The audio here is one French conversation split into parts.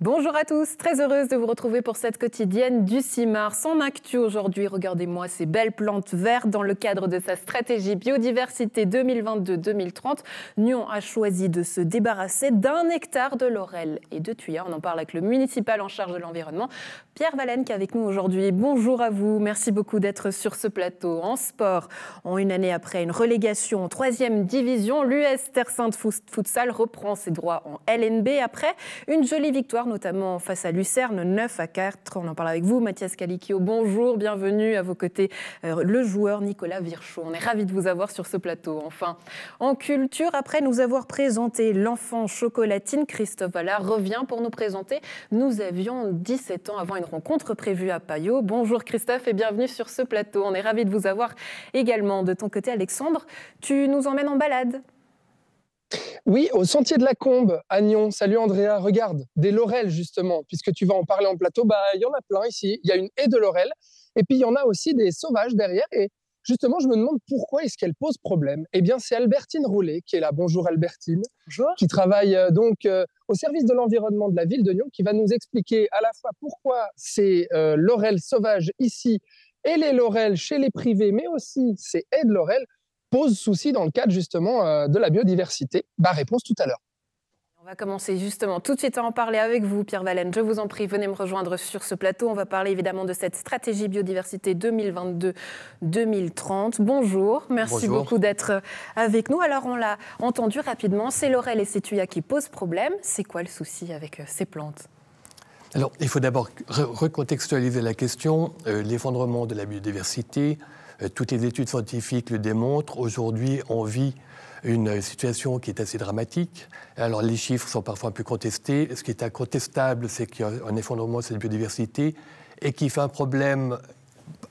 Bonjour à tous, très heureuse de vous retrouver pour cette quotidienne du 6 mars. En actu aujourd'hui, regardez-moi ces belles plantes vertes dans le cadre de sa stratégie biodiversité 2022-2030. Nyon a choisi de se débarrasser d'1 hectare de laurel et de thuya. On en parle avec le municipal en charge de l'environnement, Pierre Valenne, qui est avec nous aujourd'hui. Bonjour à vous, merci beaucoup d'être sur ce plateau. En sport, en une année après une relégation en 3e division, l'US Terre Sainte Futsal reprend ses droits en LNB après une jolie victoire, notamment face à Lucerne, 9-4. On en parle avec vous, Mathias Calicchio. Bonjour, bienvenue à vos côtés, le joueur Nicolas Virchaud. On est ravis de vous avoir sur ce plateau. Enfin, en culture, après nous avoir présenté l'enfant chocolatine, Christophe Allard revient pour nous présenter. Nous avions 17 ans avant une rencontre prévue à Paillot. Bonjour Christophe et bienvenue sur ce plateau. On est ravis de vous avoir également. De ton côté, Alexandre, tu nous emmènes en balade. Oui, au Sentier de la Combe, à Nyon. Salut Andrea, regarde, des laurels justement, puisque tu vas en parler en plateau, il y en a plein ici. Il y a une haie de laurels, et puis il y en a aussi des sauvages derrière. Et justement, je me demande pourquoi est-ce qu'elle pose problème. Eh bien, c'est Albertine Roulet qui est là. Bonjour Albertine. Bonjour. Qui travaille au service de l'environnement de la ville de Nyon, qui va nous expliquer à la fois pourquoi ces laurels sauvages ici et les laurels chez les privés, mais aussi ces haies de laurels, pose souci dans le cadre justement de la biodiversité. Réponse tout à l'heure. On va commencer justement tout de suite à en parler avec vous, Pierre Valenne. Je vous en prie, venez me rejoindre sur ce plateau. On va parler évidemment de cette stratégie biodiversité 2022-2030. Bonjour, merci beaucoup d'être avec nous. Alors on l'a entendu rapidement, c'est laurel et c'est thuya qui posent problème. C'est quoi le souci avec ces plantes ? Alors, il faut d'abord recontextualiser la question. L'effondrement de la biodiversité, toutes les études scientifiques le démontrent. Aujourd'hui, on vit une situation qui est assez dramatique. Alors, les chiffres sont parfois un peu contestés. Ce qui est incontestable, c'est qu'il y a un effondrement de cette biodiversité et qui fait un problème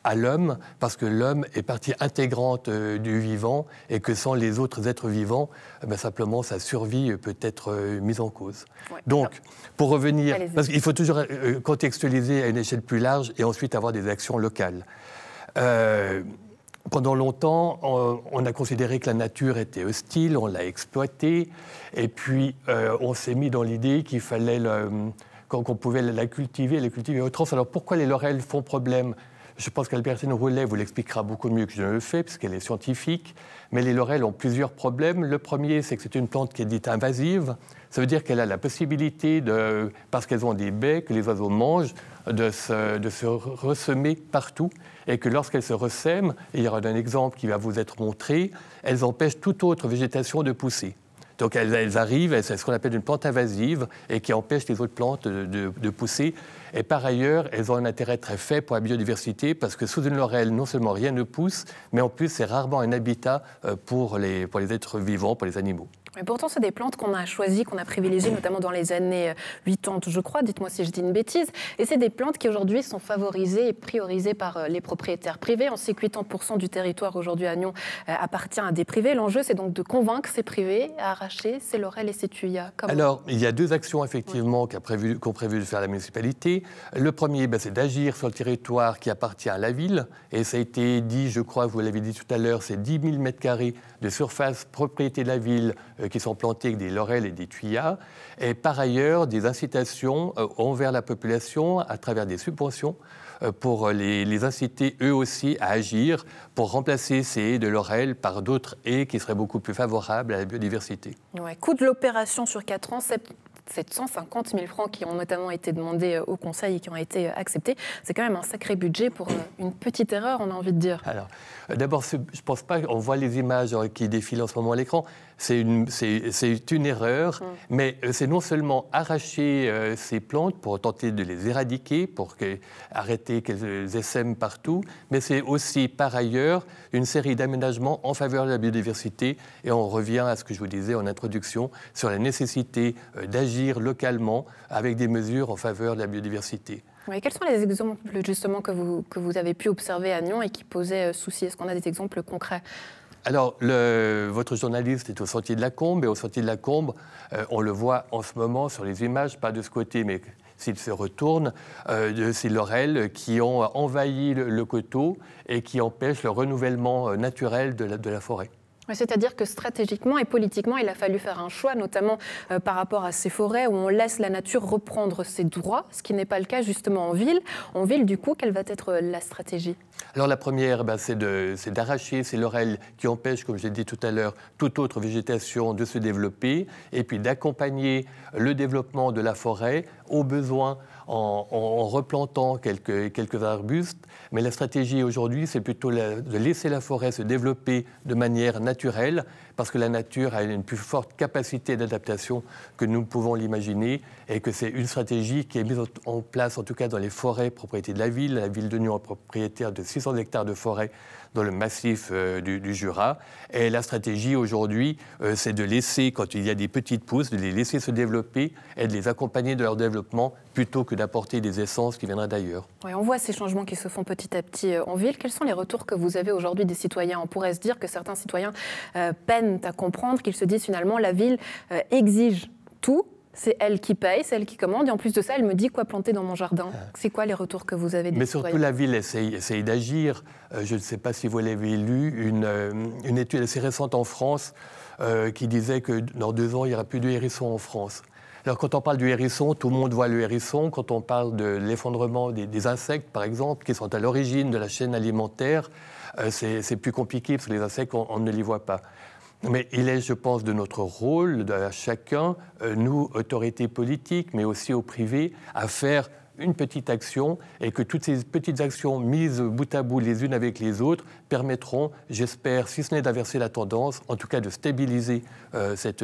à l'homme, parce que l'homme est partie intégrante du vivant et que sans les autres êtres vivants, simplement sa survie peut être mise en cause. Ouais. Donc, pour revenir, parce qu'il faut toujours contextualiser à une échelle plus large et ensuite avoir des actions locales. Pendant longtemps, on a considéré que la nature était hostile, on l'a exploitée, et puis on s'est mis dans l'idée qu'il fallait, qu'on pouvait la cultiver autrement. Alors pourquoi les laurels font problème ? Je pense qu'Albertine Roulet vous l'expliquera beaucoup mieux que je ne le fais, puisqu'elle est scientifique. Mais les laurels ont plusieurs problèmes. Le premier, c'est que c'est une plante qui est dite invasive. Ça veut dire qu'elle a la possibilité, parce qu'elles ont des baies que les oiseaux mangent, de se ressemer partout. Et que lorsqu'elles se ressèment, et il y aura un exemple qui va vous être montré, elles empêchent toute autre végétation de pousser. Donc elles arrivent, c'est ce qu'on appelle une plante invasive et qui empêche les autres plantes de pousser. Et par ailleurs, elles ont un intérêt très faible pour la biodiversité parce que sous une laurel, non seulement rien ne pousse, mais en plus c'est rarement un habitat pour les êtres vivants, pour les animaux. Mais pourtant, c'est des plantes qu'on a choisies, qu'on a privilégiées, notamment dans les années 80, je crois. Dites-moi si je dis une bêtise. Et c'est des plantes qui, aujourd'hui, sont favorisées et priorisées par les propriétaires privés. On sait que 80% du territoire, aujourd'hui, à Nyon, appartient à des privés. L'enjeu, c'est donc de convaincre ces privés à arracher ces laurels et ces thuyas. Alors, il y a deux actions, effectivement, qu'ont prévu de faire la municipalité. Le premier, c'est d'agir sur le territoire qui appartient à la ville. Et ça a été dit, je crois, vous l'avez dit tout à l'heure, c'est 10 000 m² de surface propriété de la ville qui sont plantés avec des laurels et des thuyas, et par ailleurs des incitations envers la population à travers des subventions pour les inciter eux aussi à agir pour remplacer ces haies de laurel par d'autres haies qui seraient beaucoup plus favorables à la biodiversité. Ouais, coût de l'opération sur 4 ans, 750 000 francs qui ont notamment été demandés au Conseil et qui ont été acceptés. C'est quand même un sacré budget pour une petite erreur, on a envie de dire. Alors, d'abord, je ne pense pas qu'on voit les images qui défilent en ce moment à l'écran. C'est une erreur, mais c'est non seulement arracher ces plantes pour tenter de les éradiquer, pour arrêter qu'elles essaiment partout, mais c'est aussi, par ailleurs, une série d'aménagements en faveur de la biodiversité. Et on revient à ce que je vous disais en introduction sur la nécessité d'agir localement avec des mesures en faveur de la biodiversité. Oui, quels sont les exemples justement que vous avez pu observer à Nyon et qui posaient souci ? Est-ce qu'on a des exemples concrets ? Alors, votre journaliste est au Sentier de la Combe, et au Sentier de la Combe, on le voit en ce moment sur les images, pas de ce côté, mais s'il se retourne, de ces laurels qui ont envahi le coteau et qui empêchent le renouvellement naturel de la forêt. C'est-à-dire que stratégiquement et politiquement, il a fallu faire un choix, notamment par rapport à ces forêts où on laisse la nature reprendre ses droits, ce qui n'est pas le cas justement en ville. En ville, du coup, quelle va être la stratégie ? Alors la première, c'est d'arracher ces laurels qui empêchent, comme j'ai dit tout à l'heure, toute autre végétation de se développer, et puis d'accompagner le développement de la forêt aux besoins en replantant quelques arbustes. Mais la stratégie aujourd'hui, c'est plutôt de laisser la forêt se développer de manière naturelle, parce que la nature a une plus forte capacité d'adaptation que nous pouvons l'imaginer, et que c'est une stratégie qui est mise en place, en tout cas dans les forêts propriété de la ville. La ville de Nyon est propriétaire de 600 hectares de forêt dans le massif du Jura. Et la stratégie aujourd'hui, c'est de laisser, quand il y a des petites pousses, de les laisser se développer et de les accompagner de leur développement, plutôt que d'apporter des essences qui viendraient d'ailleurs. Oui, on voit ces changements qui se font petit à petit en ville. Quels sont les retours que vous avez aujourd'hui des citoyens ? On pourrait se dire que certains citoyens peinent à comprendre, qu'ils se disent finalement la ville exige tout. C'est elle qui paye, c'est elle qui commande, et en plus de ça, elle me dit quoi planter dans mon jardin. C'est quoi les retours que vous avez des citoyens ? Mais surtout, la ville essaye d'agir. Je ne sais pas si vous l'avez lu, une étude assez récente en France qui disait que dans 2 ans, il n'y aura plus de hérissons en France. Alors, quand on parle du hérisson, tout le monde voit le hérisson. Quand on parle de l'effondrement des insectes, par exemple, qui sont à l'origine de la chaîne alimentaire, c'est plus compliqué, parce que les insectes, on ne les voit pas. Mais il est, je pense, de notre rôle, de chacun, nous, autorités politiques, mais aussi au privé, à faire une petite action, et que toutes ces petites actions mises bout à bout les unes avec les autres permettront, j'espère, si ce n'est d'inverser la tendance, en tout cas de stabiliser cette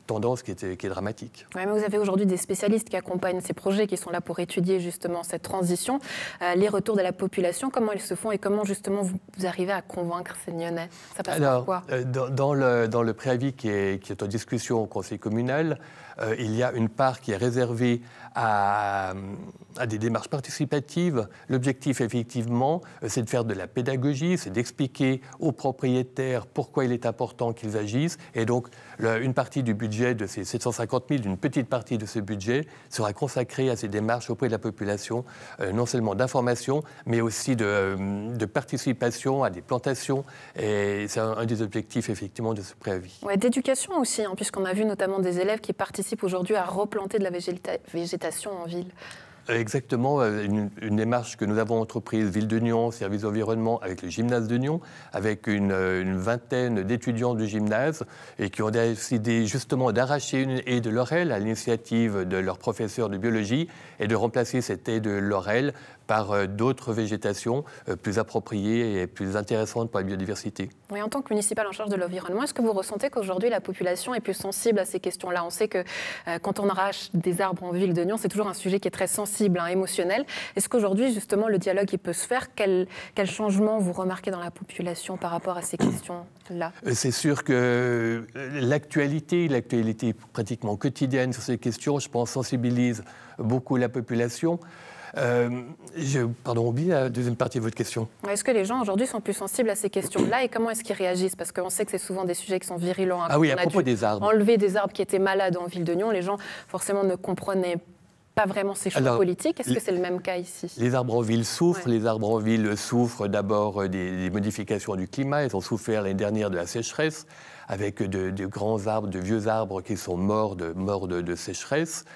tendance qui est dramatique. Oui, mais vous avez aujourd'hui des spécialistes qui accompagnent ces projets, qui sont là pour étudier justement cette transition, les retours de la population, comment ils se font et comment justement vous arrivez à convaincre ces Nyonnais. Ça passe par quoi ? Dans le préavis qui est en discussion au Conseil communal, il y a une part qui est réservée à des démarches participatives. L'objectif, effectivement, c'est de faire de la pédagogie, c'est d'expliquer aux propriétaires pourquoi il est important qu'ils agissent. Et donc, une partie du budget de ces 750 000, une petite partie de ce budget, sera consacrée à ces démarches auprès de la population, non seulement d'information, mais aussi de participation à des plantations. Et c'est un des objectifs, effectivement, de ce préavis. Ouais, d'éducation aussi, puisqu'on a vu notamment des élèves qui participent aujourd'hui à replanter de la végétation en ville. Exactement, une démarche que nous avons entreprise, Ville de Nyon, Service d'environnement, avec le gymnase de Nyon, avec une vingtaine d'étudiants du gymnase, et qui ont décidé justement d'arracher une haie de laurel à l'initiative de leur professeur de biologie, et de remplacer cette haie de laurel par d'autres végétations plus appropriées et plus intéressantes pour la biodiversité. Oui, en tant que municipal en charge de l'environnement, est-ce que vous ressentez qu'aujourd'hui la population est plus sensible à ces questions-là ? On sait que quand on arrache des arbres en ville de Nyon, c'est toujours un sujet qui est très sensible, émotionnel. Est-ce qu'aujourd'hui, justement, le dialogue il peut se faire ? Quel changement vous remarquez dans la population par rapport à ces questions-là ? C'est sûr que l'actualité pratiquement quotidienne sur ces questions, je pense, sensibilise beaucoup la population. Pardon, oublié la deuxième partie de votre question. Est-ce que les gens aujourd'hui sont plus sensibles à ces questions-là et comment est-ce qu'ils réagissent ? Parce qu'on sait que c'est souvent des sujets qui sont virulents. Ah oui, à propos des arbres. Enlever des arbres qui étaient malades en ville de Nyon, les gens forcément ne comprenaient pas vraiment ces choix politiques. Est-ce que c'est le même cas ici ? Les arbres en ville souffrent. Ouais. Les arbres en ville souffrent d'abord des modifications du climat. Ils ont souffert l'année dernière de la sécheresse, avec de grands arbres, de vieux arbres qui sont morts de sécheresse.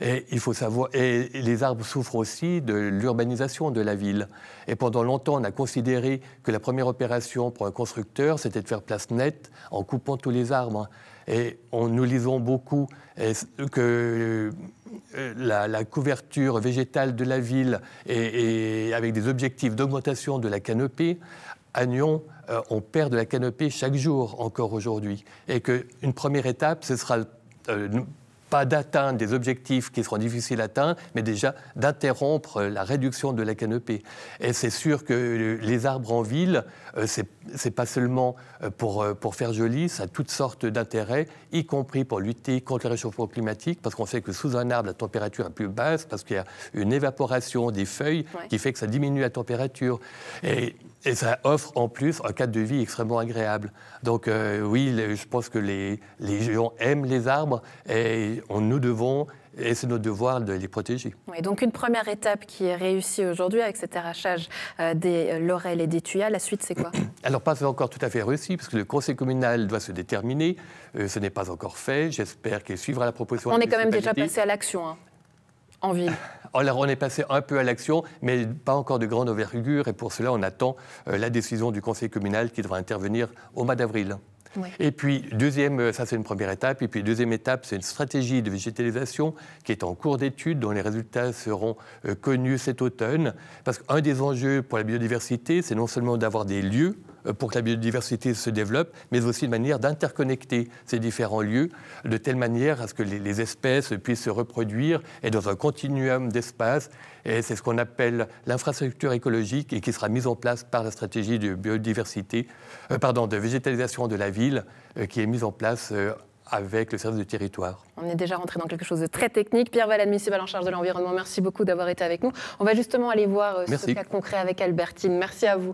Et il faut savoir, et les arbres souffrent aussi de l'urbanisation de la ville. Et pendant longtemps, on a considéré que la première opération pour un constructeur, c'était de faire place nette en coupant tous les arbres. Et nous lisons beaucoup que la couverture végétale de la ville et avec des objectifs d'augmentation de la canopée, à Nyon, on perd de la canopée chaque jour encore aujourd'hui. Et qu'une première étape, ce sera pas d'atteindre des objectifs qui seront difficiles à atteindre, mais déjà d'interrompre la réduction de la canopée. Et c'est sûr que les arbres en ville, c'est pas seulement pour faire joli, ça a toutes sortes d'intérêts, y compris pour lutter contre le réchauffement climatique, parce qu'on sait que sous un arbre, la température est plus basse, parce qu'il y a une évaporation des feuilles qui fait que ça diminue la température. Et Et ça offre en plus un cadre de vie extrêmement agréable. Donc oui, je pense que les gens aiment les arbres et nous devons, et c'est notre devoir de les protéger. Oui, donc une première étape qui est réussie aujourd'hui avec cet arrachage des laurels et des tuyas. La suite, c'est quoi? Alors pas encore tout à fait réussi, parce que le conseil communal doit se déterminer. Ce n'est pas encore fait. J'espère qu'il suivra la proposition. On est quand même déjà passé à l'action, hein, en ville. Alors, on est passé un peu à l'action, mais pas encore de grande envergure. Et pour cela, on attend la décision du conseil communal qui devra intervenir au mois d'avril. Oui. Et puis, ça c'est une première étape. Et puis, deuxième étape, c'est une stratégie de végétalisation qui est en cours d'étude, dont les résultats seront connus cet automne. Parce qu'un des enjeux pour la biodiversité, c'est non seulement d'avoir des lieux pour que la biodiversité se développe, mais aussi une manière d'interconnecter ces différents lieux de telle manière à ce que les espèces puissent se reproduire et dans un continuum d'espace. Et c'est ce qu'on appelle l'infrastructure écologique et qui sera mise en place par la stratégie de biodiversité, de végétalisation de la ville qui est mise en place avec le service de territoire. On est déjà rentré dans quelque chose de très technique. Pierre Valade, municipal en charge de l'environnement, merci beaucoup d'avoir été avec nous. On va justement aller voir ce cas concret avec Albertine. Merci à vous.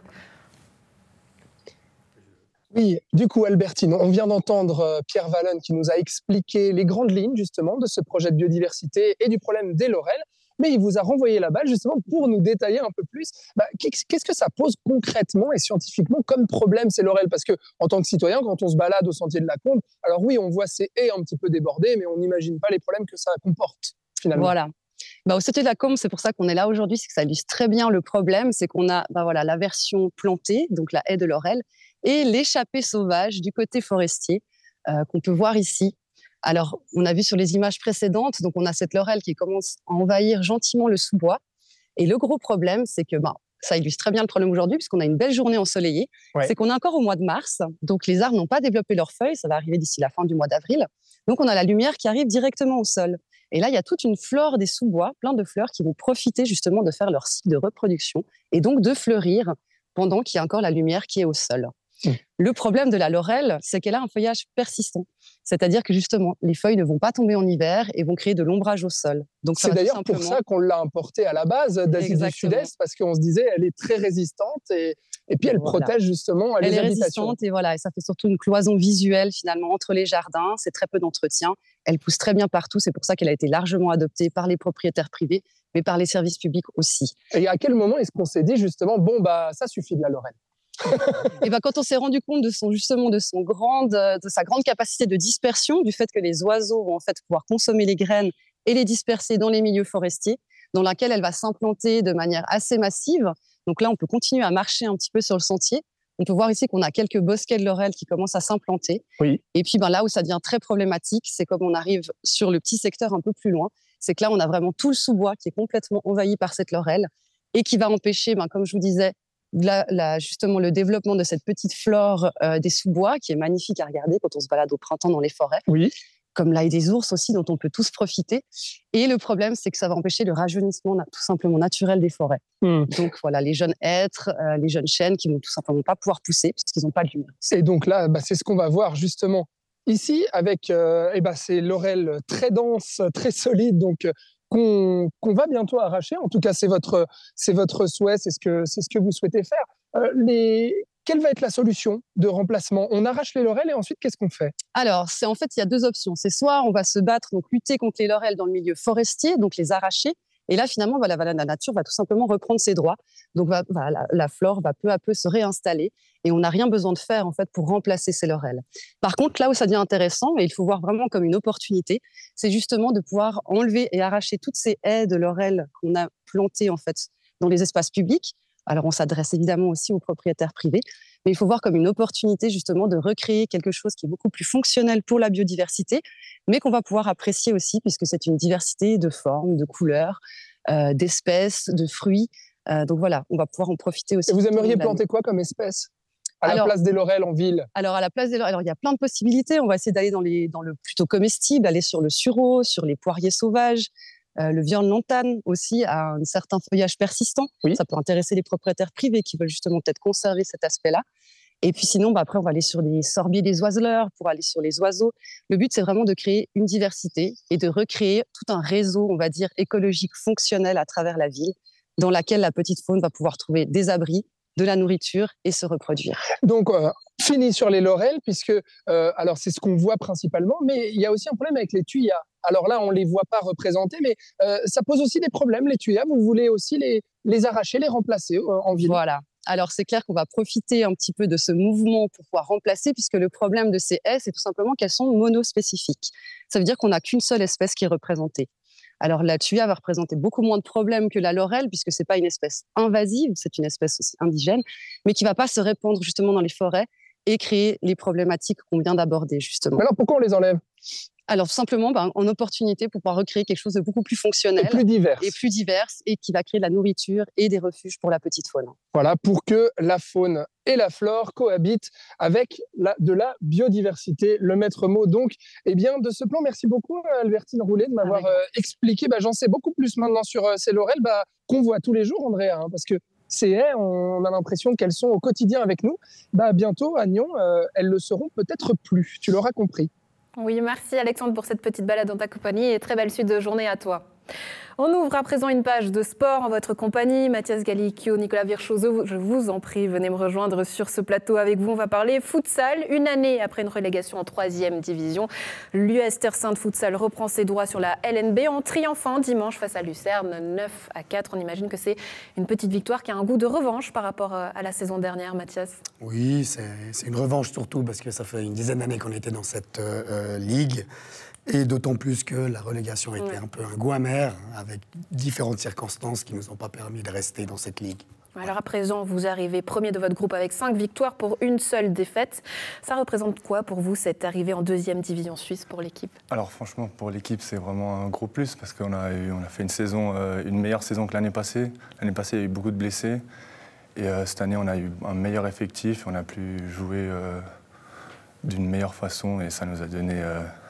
Oui, du coup, Albertine, on vient d'entendre Pierre Valade qui nous a expliqué les grandes lignes, justement, de ce projet de biodiversité et du problème des laurels. Mais il vous a renvoyé la balle, justement, pour nous détailler un peu plus. Qu'est-ce que ça pose concrètement et scientifiquement comme problème, ces laurels? Parce qu'en tant que citoyen, quand on se balade au sentier de la Combe, alors oui, on voit ces haies un petit peu débordées, mais on n'imagine pas les problèmes que ça comporte, finalement. Voilà. Au sentier de la Combe, c'est pour ça qu'on est là aujourd'hui, c'est que ça illustre très bien le problème, c'est qu'on a la version plantée, donc la haie de laurel, et l'échappée sauvage du côté forestier qu'on peut voir ici. Alors, on a vu sur les images précédentes, donc on a cette laurel qui commence à envahir gentiment le sous-bois. Et le gros problème, c'est que ça illustre très bien le problème aujourd'hui, puisqu'on a une belle journée ensoleillée. Ouais. C'est qu'on est encore au mois de mars, donc les arbres n'ont pas développé leurs feuilles, ça va arriver d'ici la fin du mois d'avril. Donc on a la lumière qui arrive directement au sol. Et là, il y a toute une flore des sous-bois, plein de fleurs qui vont profiter justement de faire leur cycle de reproduction et donc de fleurir pendant qu'il y a encore la lumière qui est au sol. Le problème de la laurel, c'est qu'elle a un feuillage persistant. C'est-à-dire que justement, les feuilles ne vont pas tomber en hiver et vont créer de l'ombrage au sol. Donc, c'est d'ailleurs pour ça qu'on l'a importée à la base d'Asie du Sud-Est, parce qu'on se disait elle est très résistante et puis elle protège justement les habitations. Elle est résistante et ça fait surtout une cloison visuelle finalement entre les jardins. C'est très peu d'entretien. Elle pousse très bien partout. C'est pour ça qu'elle a été largement adoptée par les propriétaires privés, mais par les services publics aussi. Et à quel moment est-ce qu'on s'est dit justement, ça suffit de la laurel? Et quand on s'est rendu compte de sa grande capacité de dispersion, du fait que les oiseaux vont en fait pouvoir consommer les graines et les disperser dans les milieux forestiers, dans laquelle elle va s'implanter de manière assez massive. Donc là, on peut continuer à marcher un petit peu sur le sentier. On peut voir ici qu'on a quelques bosquets de laurel qui commencent à s'implanter. Oui. Et puis là où ça devient très problématique, c'est comme on arrive sur le petit secteur un peu plus loin, c'est que là, on a vraiment tout le sous-bois qui est complètement envahi par cette laurel et qui va empêcher, comme je vous disais, justement le développement de cette petite flore des sous-bois qui est magnifique à regarder quand on se balade au printemps dans les forêts. Oui. Comme l'ail des ours aussi, dont on peut tous profiter. Et le problème, c'est que ça va empêcher le rajeunissement tout simplement naturel des forêts. Donc voilà, les jeunes hêtres, les jeunes chênes qui vont tout simplement pas pouvoir pousser parce qu'ils n'ont pas de lumière. Et donc là, c'est ce qu'on va voir justement ici avec ces laurels très denses, très solides, donc qu'on va bientôt arracher. En tout cas, c'est votre souhait, c'est ce que vous souhaitez faire. Quelle va être la solution de remplacement? On arrache les laurels et ensuite, qu'est-ce qu'on fait? Alors, il y a deux options. C'est soit on va se battre, donc lutter contre les laurels dans le milieu forestier, donc les arracher. Et là, finalement, la nature va tout simplement reprendre ses droits. Donc, la flore va peu à peu se réinstaller et on n'a rien besoin de faire en fait pour remplacer ces laurels. Par contre, là où ça devient intéressant, et il faut voir vraiment comme une opportunité, c'est justement de pouvoir enlever et arracher toutes ces haies de laurel qu'on a plantées en fait dans les espaces publics. Alors, on s'adresse évidemment aussi aux propriétaires privés, mais il faut voir comme une opportunité justement de recréer quelque chose qui est beaucoup plus fonctionnel pour la biodiversité, mais qu'on va pouvoir apprécier aussi puisque c'est une diversité de formes, de couleurs, d'espèces, de fruits. Donc voilà, on va pouvoir en profiter aussi. Et vous aimeriez planter quoi comme espèce la place des laurels en ville? Alors, à la place des laurels, il y a plein de possibilités. On va essayer d'aller dans le plutôt comestible, aller sur le sureau, sur les poiriers sauvages. Le viande lantane aussi a un certain feuillage persistant. Oui. Ça peut intéresser les propriétaires privés qui veulent justement peut-être conserver cet aspect-là. Et puis sinon, après, on va aller sur les sorbiers des oiseleurs pour aller sur les oiseaux. Le but, c'est vraiment de créer une diversité et de recréer tout un réseau, on va dire, écologique fonctionnel à travers la ville, dans laquelle la petite faune va pouvoir trouver des abris, de la nourriture et se reproduire. Donc, fini sur les laurels, puisque alors c'est ce qu'on voit principalement, mais il y a aussi un problème avec les tuyas. Alors là, on ne les voit pas représentés, mais ça pose aussi des problèmes, les tuyas. Vous voulez aussi les arracher, les remplacer en ville. Voilà. Alors, c'est clair qu'on va profiter un petit peu de ce mouvement pour pouvoir remplacer, puisque le problème de ces haies, c'est tout simplement qu'elles sont monospécifiques. Ça veut dire qu'on n'a qu'une seule espèce qui est représentée. Alors, la tuya va représenter beaucoup moins de problèmes que la laurelle, puisque ce n'est pas une espèce invasive, c'est une espèce aussi indigène, mais qui ne va pas se répandre justement dans les forêts et créer les problématiques qu'on vient d'aborder, justement. Alors, pourquoi on les enlève ? Alors, tout simplement, en opportunité pour pouvoir recréer quelque chose de beaucoup plus fonctionnel. Et plus divers, et qui va créer de la nourriture et des refuges pour la petite faune. Voilà, pour que la faune et la flore cohabitent avec de la biodiversité. Le maître mot, donc, de ce plan. Merci beaucoup, Albertine Roulet, de m'avoir expliqué. J'en sais beaucoup plus maintenant sur ces laurels qu'on voit tous les jours, Andrea, parce que ces haies, on a l'impression qu'elles sont au quotidien avec nous. Bientôt, à Nyon, elles le seront peut-être plus. Tu l'auras compris. Oui, merci Alexandre pour cette petite balade dans ta compagnie et très belle suite de journée à toi. On ouvre à présent une page de sport en votre compagnie. Mathias Gallicchio, Nicolas Virchoso, je vous en prie, venez me rejoindre sur ce plateau avec vous. On va parler futsal. Une année après une relégation en 3e division, l'US Terre Sainte Futsal reprend ses droits sur la LNB en triomphant dimanche face à Lucerne, 9-4. On imagine que c'est une petite victoire qui a un goût de revanche par rapport à la saison dernière, Mathias. Oui, c'est une revanche surtout parce que ça fait une dizaine d'années qu'on était dans cette ligue. Et d'autant plus que la relégation était un peu un goût amer, avec différentes circonstances qui ne nous ont pas permis de rester dans cette ligue. Alors à présent, vous arrivez premier de votre groupe avec 5 victoires pour une seule défaite. Ça représente quoi pour vous, cette arrivée en 2e division suisse pour l'équipe ? Alors franchement, pour l'équipe, c'est vraiment un gros plus parce qu'on a fait une meilleure saison que l'année passée. L'année passée, il y a eu beaucoup de blessés. Et cette année, on a eu un meilleur effectif. On a pu jouer d'une meilleure façon et ça nous a donné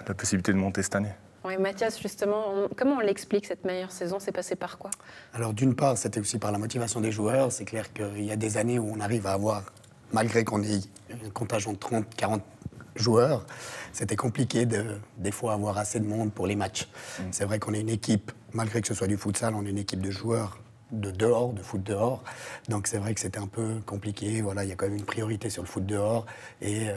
la possibilité de monter cette année. Oui, Mathias, justement, comment on l'explique cette meilleure saison ? C'est passé par quoi ? Alors d'une part, c'était aussi par la motivation des joueurs. C'est clair qu'il y a des années où on arrive à avoir, malgré qu'on ait un contingent de 30, 40 joueurs, c'était compliqué des fois avoir assez de monde pour les matchs. C'est vrai qu'on est une équipe, malgré que ce soit du futsal, on est une équipe de joueurs de dehors, de foot dehors. Donc c'est vrai que c'était un peu compliqué. Voilà, il y a quand même une priorité sur le foot dehors et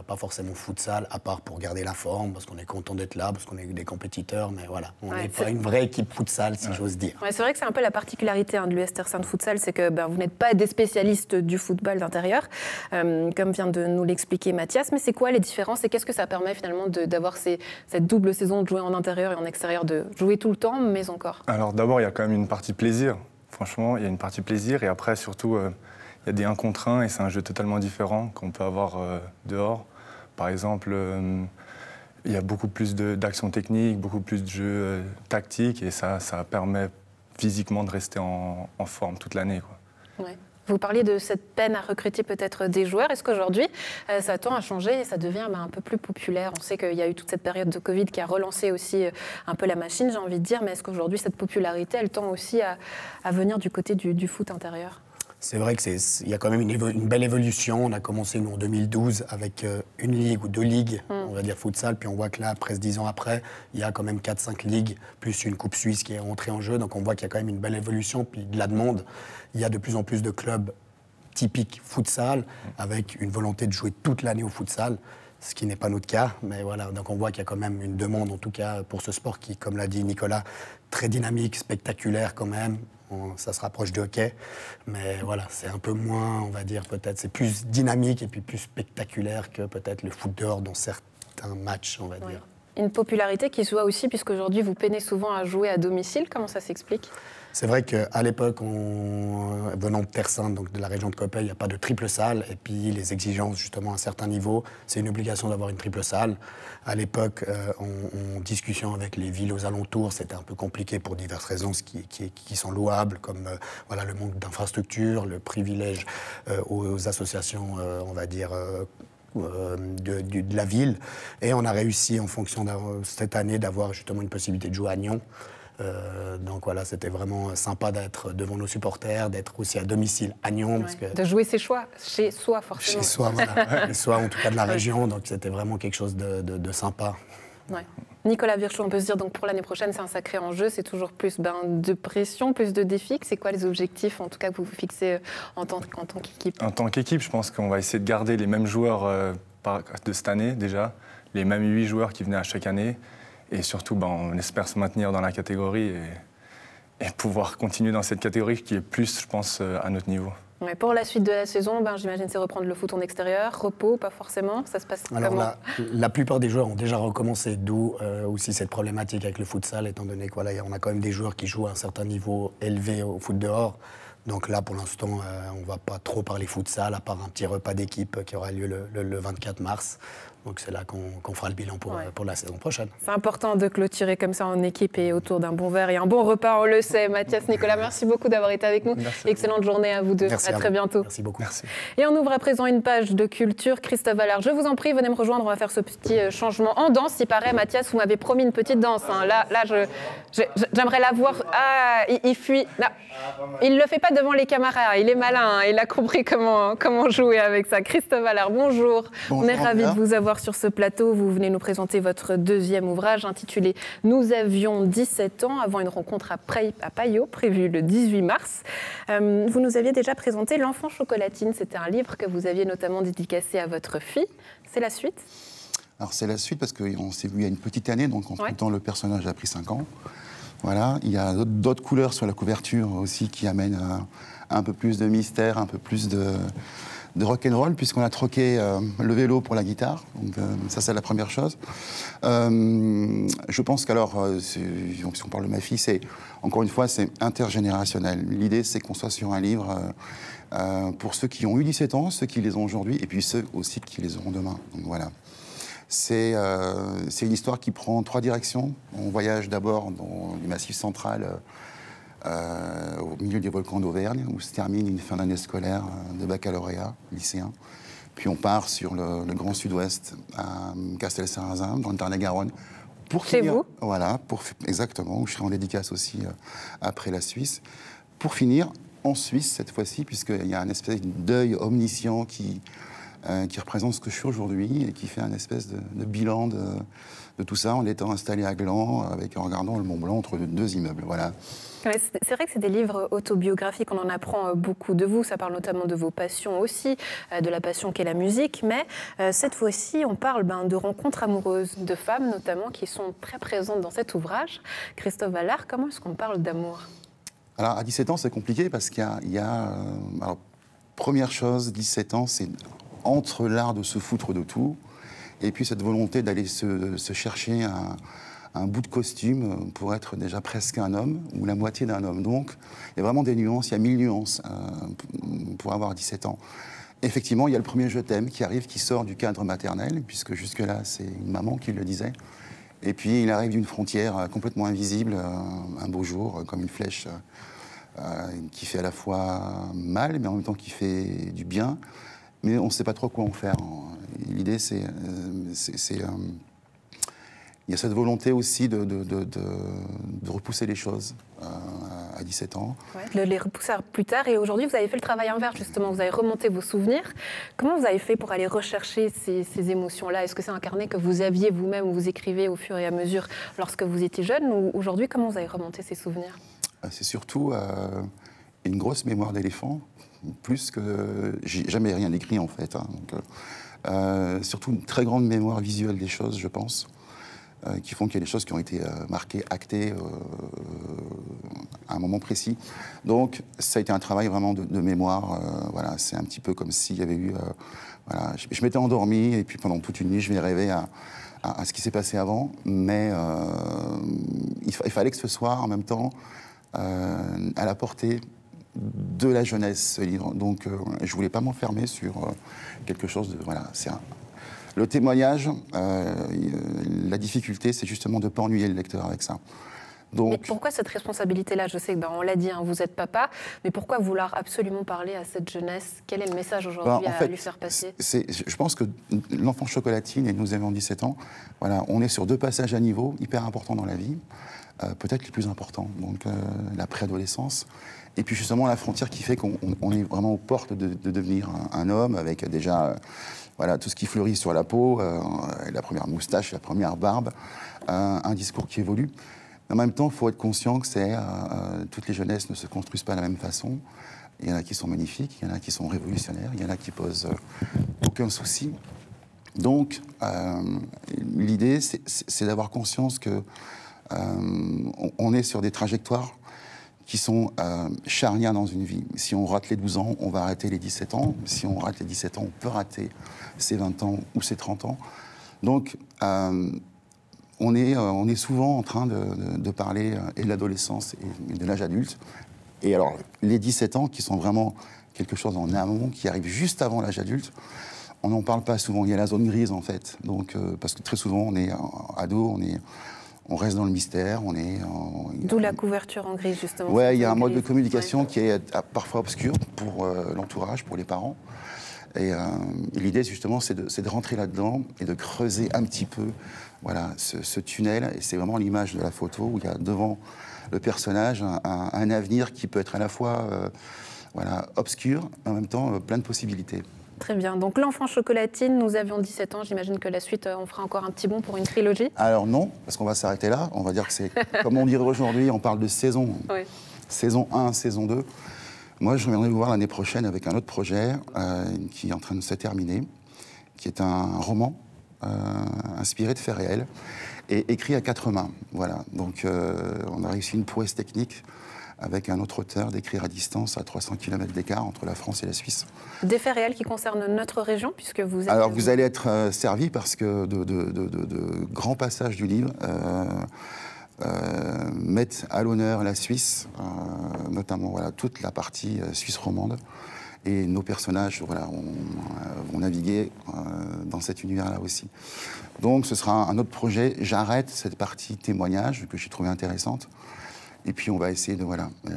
pas forcément futsal, à part pour garder la forme, parce qu'on est content d'être là, parce qu'on est des compétiteurs, mais voilà, on n'est pas une vraie équipe futsal, si j'ose dire. Ouais, c'est vrai que c'est un peu la particularité de l'US Terre Sainte Futsal, c'est que vous n'êtes pas des spécialistes du football d'intérieur, comme vient de nous l'expliquer Mathias, mais c'est quoi les différences et qu'est-ce que ça permet finalement d'avoir cette double saison de jouer en intérieur et en extérieur, de jouer tout le temps, mais encore ? Alors d'abord, il y a quand même une partie plaisir. Franchement, il y a une partie plaisir et après, surtout, il y a des 1 contre 1 et c'est un jeu totalement différent qu'on peut avoir dehors. Par exemple, il y a beaucoup plus d'actions techniques, beaucoup plus de jeux tactiques et ça permet physiquement de rester en forme toute l'année. Ouais. Vous parliez de cette peine à recruter peut-être des joueurs. Est-ce qu'aujourd'hui, ça tend à changer et ça devient un peu plus populaire ? On sait qu'il y a eu toute cette période de Covid qui a relancé aussi un peu la machine, j'ai envie de dire. Mais est-ce qu'aujourd'hui, cette popularité, elle tend aussi à venir du côté du foot intérieur ? C'est vrai qu'il y a quand même une belle évolution. On a commencé, nous, en 2012 avec une ligue ou 2 ligues, on va dire futsal. Puis on voit que là, presque 10 ans après, il y a quand même 4-5 ligues, plus une coupe suisse qui est rentrée en jeu. Donc on voit qu'il y a quand même une belle évolution. Puis de la demande, il y a de plus en plus de clubs typiques futsal, avec une volonté de jouer toute l'année au futsal, ce qui n'est pas notre cas. Mais voilà, donc on voit qu'il y a quand même une demande, en tout cas, pour ce sport qui, comme l'a dit Nicolas, très dynamique, spectaculaire quand même. Ça se rapproche du hockey, mais voilà, c'est un peu moins, on va dire, peut-être, c'est plus dynamique et puis plus spectaculaire que peut-être le foot dehors dans certains matchs, on va dire. Une popularité qui se voit aussi, puisqu'aujourd'hui, vous peinez souvent à jouer à domicile. Comment ça s'explique ? C'est vrai qu'à l'époque, venant de Terre Sainte, donc de la région de Coppet, il n'y a pas de triple salle. Et puis les exigences, justement, à un certain niveau, c'est une obligation d'avoir une triple salle. À l'époque, en discussion avec les villes aux alentours, c'était un peu compliqué pour diverses raisons qui sont louables, comme le manque d'infrastructures, le privilège aux associations, on va dire, de la ville. Et on a réussi, en fonction de cette année, d'avoir justement une possibilité de jouer à Nyon. Donc voilà, c'était vraiment sympa d'être devant nos supporters, d'être aussi à domicile à Nyon. Parce que de jouer chez soi, forcément. Chez soi, voilà. Chez soi, en tout cas de la région, donc c'était vraiment quelque chose de sympa. Ouais. Nicolas Virchow, on peut se dire donc pour l'année prochaine, c'est un sacré enjeu, c'est toujours plus de pression, plus de défis. C'est quoi les objectifs, en tout cas, que vous vous fixez en tant qu'équipe? En tant qu'équipe, je pense qu'on va essayer de garder les mêmes joueurs de cette année déjà, les mêmes 8 joueurs qui venaient à chaque année. Et surtout, on espère se maintenir dans la catégorie et pouvoir continuer dans cette catégorie qui est plus, je pense, à notre niveau. Ouais, pour la suite de la saison, j'imagine c'est reprendre le foot en extérieur, repos, pas forcément, ça se passe comment? La plupart des joueurs ont déjà recommencé, d'où aussi cette problématique avec le futsal, étant donné qu'on a quand même des joueurs qui jouent à un certain niveau élevé au foot dehors. Donc là, pour l'instant, on ne va pas trop parler futsal, à part un petit repas d'équipe qui aura lieu le 24 mars. Donc c'est là qu'on fera le bilan pour la saison prochaine. C'est important de clôturer comme ça en équipe et autour d'un bon verre et un bon repas, on le sait. Mathias, Nicolas, merci beaucoup d'avoir été avec nous. Merci. Excellente journée à vous deux. Merci à très bientôt. Merci beaucoup. Merci. Et on ouvre à présent une page de culture. Christophe Allard, je vous en prie, venez me rejoindre. On va faire ce petit changement en danse. Il paraît, Mathias, vous m'avez promis une petite danse. Hein. Là, j'aimerais la voir. Ah, il fuit. Là. Il ne le fait pas devant les camarades. Il est malin. Hein. Il a compris comment jouer avec ça. Christophe Allard, bonjour. On est ravis de vous avoir sur ce plateau. Vous venez nous présenter votre deuxième ouvrage intitulé « Nous avions 17 ans avant une rencontre à Paillot, prévue le 18 mars ». Vous nous aviez déjà présenté « L'enfant chocolatine ». C'était un livre que vous aviez notamment dédicacé à votre fille. C'est la suite? Alors c'est la suite parce qu'on s'est vu il y a une petite année, donc entre-temps le personnage a pris 5 ans. Voilà. Il y a d'autres couleurs sur la couverture aussi qui amènent un peu plus de mystère, un peu plus de rock'n'roll, puisqu'on a troqué le vélo pour la guitare. Donc, ça, c'est la première chose. Je pense qu'alors, si on parle de ma fille, encore une fois, c'est intergénérationnel. L'idée, c'est qu'on soit sur un livre pour ceux qui ont eu 17 ans, ceux qui les ont aujourd'hui, et puis ceux aussi qui les auront demain. Donc voilà. C'est une histoire qui prend 3 directions. On voyage d'abord dans le Massif central, au milieu des volcans d'Auvergne, où se termine une fin d'année scolaire de baccalauréat lycéen. Puis on part sur le Grand Sud-Ouest, à Castel-Sarrazin, dans le Tarn-et-Garonne. Chez vous? Voilà, exactement, où je serai en dédicace aussi après la Suisse. Pour finir, en Suisse cette fois-ci, puisqu'il y a un espèce de deuil omniscient qui représente ce que je suis aujourd'hui et qui fait un espèce de bilan de tout ça en étant installé à Gland, en regardant le Mont Blanc entre 2 immeubles. Voilà. C'est vrai que c'est des livres autobiographiques, on en apprend beaucoup de vous, ça parle notamment de vos passions aussi, de la passion qu'est la musique, mais cette fois-ci on parle de rencontres amoureuses, de femmes notamment qui sont très présentes dans cet ouvrage. Christophe Allard, comment est-ce qu'on parle d'amour? Alors à 17 ans c'est compliqué parce qu'il y a alors, première chose, 17 ans c'est entre l'art de se foutre de tout et puis cette volonté d'aller se chercher un bout de costume pour être déjà presque un homme, ou la moitié d'un homme. Donc, il y a vraiment des nuances, il y a 1000 nuances pour avoir 17 ans. Effectivement, il y a le premier « je t'aime » qui arrive, qui sort du cadre maternel, puisque jusque-là, c'est une maman qui le disait. Et puis, il arrive d'une frontière complètement invisible, un beau jour, comme une flèche qui fait à la fois mal, mais en même temps qui fait du bien. Mais on ne sait pas trop quoi en faire. L'idée, c'est il y a cette volonté aussi de repousser les choses à 17 ans. Ouais, les repousser plus tard. Et aujourd'hui, vous avez fait le travail inverse, justement. Vous avez remonté vos souvenirs. Comment vous avez fait pour aller rechercher ces émotions-là? Est-ce que c'est un carnet que vous aviez vous-même, où vous écrivez au fur et à mesure lorsque vous étiez jeune? Ou aujourd'hui, comment vous avez remonté ces souvenirs? C'est surtout une grosse mémoire d'éléphant, plus que... J'ai jamais rien écrit, en fait. Hein, donc, surtout une très grande mémoire visuelle des choses, je pense. Qui font qu'il y a des choses qui ont été marquées, actées à un moment précis. Donc, ça a été un travail vraiment de mémoire. Voilà, c'est un petit peu comme s'il y avait eu... voilà, je m'étais endormi et puis pendant toute une nuit, je m'ai rêvé à ce qui s'est passé avant. Mais il fallait que ce soit en même temps à la portée de la jeunesse, ce livre. Donc, je ne voulais pas m'enfermer sur quelque chose de... Voilà, c'est un... Le témoignage, la difficulté, c'est justement de ne pas ennuyer le lecteur avec ça. Donc, mais pourquoi cette responsabilité-là? Je sais que on l'a dit, hein, vous êtes papa, mais pourquoi vouloir absolument parler à cette jeunesse? Quel est le message aujourd'hui à lui faire passer? Je pense que l'enfant chocolatine, et nous avons 17 ans, voilà, on est sur 2 passages à niveau hyper importants dans la vie, peut-être les plus importants, donc la préadolescence, et puis justement la frontière qui fait qu'on est vraiment aux portes de devenir un homme avec déjà... voilà, tout ce qui fleurit sur la peau, la première moustache, la première barbe, un discours qui évolue. En même temps, il faut être conscient que toutes les jeunesses ne se construisent pas de la même façon. Il y en a qui sont magnifiques, il y en a qui sont révolutionnaires, il y en a qui posent aucun souci. Donc, l'idée, c'est d'avoir conscience que on est sur des trajectoires qui sont charnières dans une vie. Si on rate les 12 ans, on va rater les 17 ans. Si on rate les 17 ans, on peut rater ses 20 ans ou ses 30 ans. Donc, on est souvent en train de parler et de l'adolescence et de l'âge adulte. Et alors, les 17 ans, qui sont vraiment quelque chose en amont, qui arrive juste avant l'âge adulte, on n'en parle pas souvent. Il y a la zone grise, en fait. Donc, parce que très souvent, on est ado, on reste dans le mystère. D'où la couverture en gris, justement. Oui, il y a un mode de communication qui est parfois obscur pour l'entourage, pour les parents. Et l'idée, justement, c'est de rentrer là-dedans et de creuser un petit peu ce tunnel. Et c'est vraiment l'image de la photo où il y a devant le personnage un avenir qui peut être à la fois obscur, mais en même temps plein de possibilités. Très bien. Donc l'enfant chocolatine, nous avions 17 ans. J'imagine que la suite, on fera encore un petit bond pour une trilogie. Alors non, parce qu'on va s'arrêter là. On va dire que c'est, comme on dirait aujourd'hui, on parle de saison. Oui. Saison 1, saison 2. Moi, je reviendrai vous voir l'année prochaine avec un autre projet qui est en train de se terminer, qui est un roman inspiré de faits réels et écrit à 4 mains. Voilà. Donc on a réussi une prouesse technique avec un autre auteur d'écrire à distance à 300 km d'écart entre la France et la Suisse. Des faits réels qui concernent notre région, puisque vous êtes... Alors, vous allez être servi parce que de grands passages du livre mettent à l'honneur la Suisse, notamment toute la partie suisse romande. Et nos personnages vont naviguer dans cet univers-là aussi. Donc, ce sera un autre projet. J'arrête cette partie témoignage que j'ai trouvée intéressante. Et puis on va essayer de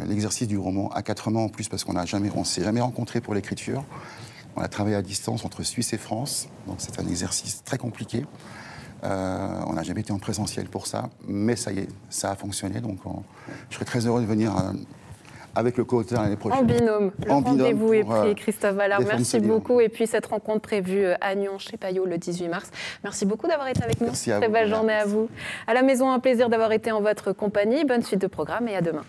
l'exercice du roman à 4 mains en plus parce qu'on ne s'est jamais rencontrés pour l'écriture. On a travaillé à distance entre Suisse et France, donc c'est un exercice très compliqué. On n'a jamais été en présentiel pour ça, mais ça y est, ça a fonctionné. Donc je serais très heureux de venir avec le co-auteur l'année prochaine. En binôme. Le rendez-vous est pris, Christophe Vallard. Merci beaucoup. Et puis cette rencontre prévue à Nyon, chez Payot, le 18 mars. Merci beaucoup d'avoir été avec nous. Merci à vous. Très belle journée à vous. À la maison, un plaisir d'avoir été en votre compagnie. Bonne suite de programme et à demain.